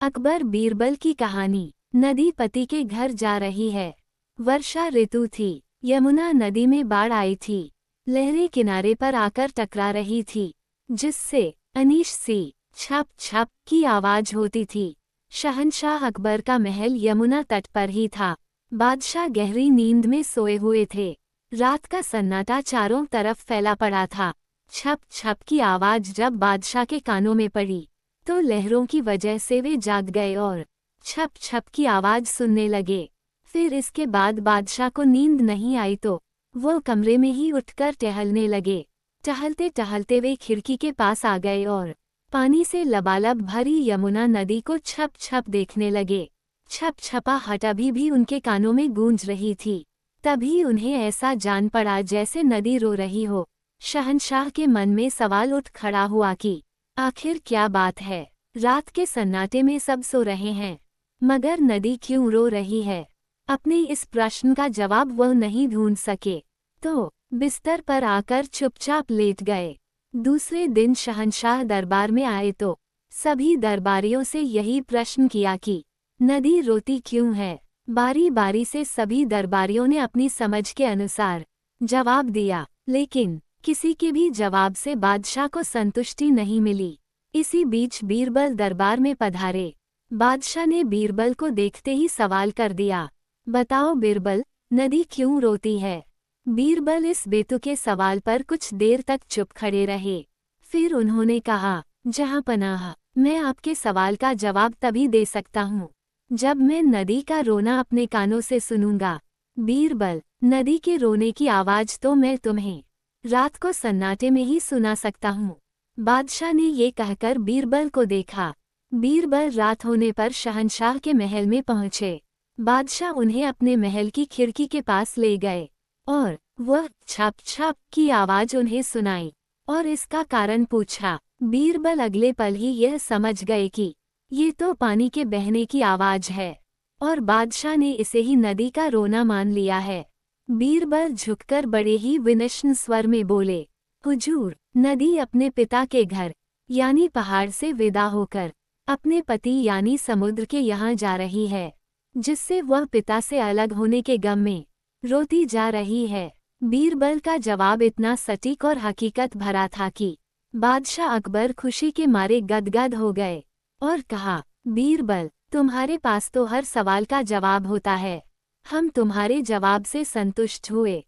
अकबर बीरबल की कहानी। नदी पति के घर जा रही है। वर्षा ऋतु थी। यमुना नदी में बाढ़ आई थी। लहरें किनारे पर आकर टकरा रही थी, जिससे अनीश सी छप छप की आवाज होती थी। शहंशाह अकबर का महल यमुना तट पर ही था। बादशाह गहरी नींद में सोए हुए थे। रात का सन्नाटा चारों तरफ फैला पड़ा था। छप छप की आवाज जब बादशाह के कानों में पड़ी तो लहरों की वजह से वे जाग गए और छप छप की आवाज सुनने लगे। फिर इसके बाद बादशाह को नींद नहीं आई तो वो कमरे में ही उठकर टहलने लगे। टहलते टहलते वे खिड़की के पास आ गए और पानी से लबालब भरी यमुना नदी को छप छप देखने लगे। छप छपाहट अभी भी उनके कानों में गूंज रही थी। तभी उन्हें ऐसा जान पड़ा जैसे नदी रो रही हो। शहंशाह के मन में सवाल उठ खड़ा हुआ कि आखिर क्या बात है। रात के सन्नाटे में सब सो रहे हैं, मगर नदी क्यों रो रही है। अपने इस प्रश्न का जवाब वह नहीं ढूंढ सके तो बिस्तर पर आकर चुपचाप लेट गए। दूसरे दिन शहंशाह दरबार में आए तो सभी दरबारियों से यही प्रश्न किया कि नदी रोती क्यों है। बारी बारी से सभी दरबारियों ने अपनी समझ के अनुसार जवाब दिया, लेकिन किसी के भी जवाब से बादशाह को संतुष्टि नहीं मिली। इसी बीच बीरबल दरबार में पधारे। बादशाह ने बीरबल को देखते ही सवाल कर दिया, बताओ बीरबल, नदी क्यों रोती है। बीरबल इस बेतुके सवाल पर कुछ देर तक चुप खड़े रहे। फिर उन्होंने कहा, जहां पनाह, मैं आपके सवाल का जवाब तभी दे सकता हूँ जब मैं नदी का रोना अपने कानों से सुनूंगा। बीरबल, नदी के रोने की आवाज तो मैं तुम्हें रात को सन्नाटे में ही सुना सकता हूँ। बादशाह ने ये कहकर बीरबल को देखा। बीरबल रात होने पर शहंशाह के महल में पहुँचे। बादशाह उन्हें अपने महल की खिड़की के पास ले गए और वह छप छप की आवाज उन्हें सुनाई और इसका कारण पूछा। बीरबल अगले पल ही यह समझ गए कि ये तो पानी के बहने की आवाज है और बादशाह ने इसे ही नदी का रोना मान लिया है। बीरबल झुककर बड़े ही विनम्र स्वर में बोले, हुजूर, नदी अपने पिता के घर यानी पहाड़ से विदा होकर अपने पति यानी समुद्र के यहाँ जा रही है, जिससे वह पिता से अलग होने के गम में रोती जा रही है। बीरबल का जवाब इतना सटीक और हकीकत भरा था कि बादशाह अकबर खुशी के मारे गदगद हो गए और कहा, बीरबल, तुम्हारे पास तो हर सवाल का जवाब होता है। हम तुम्हारे जवाब से संतुष्ट हुए।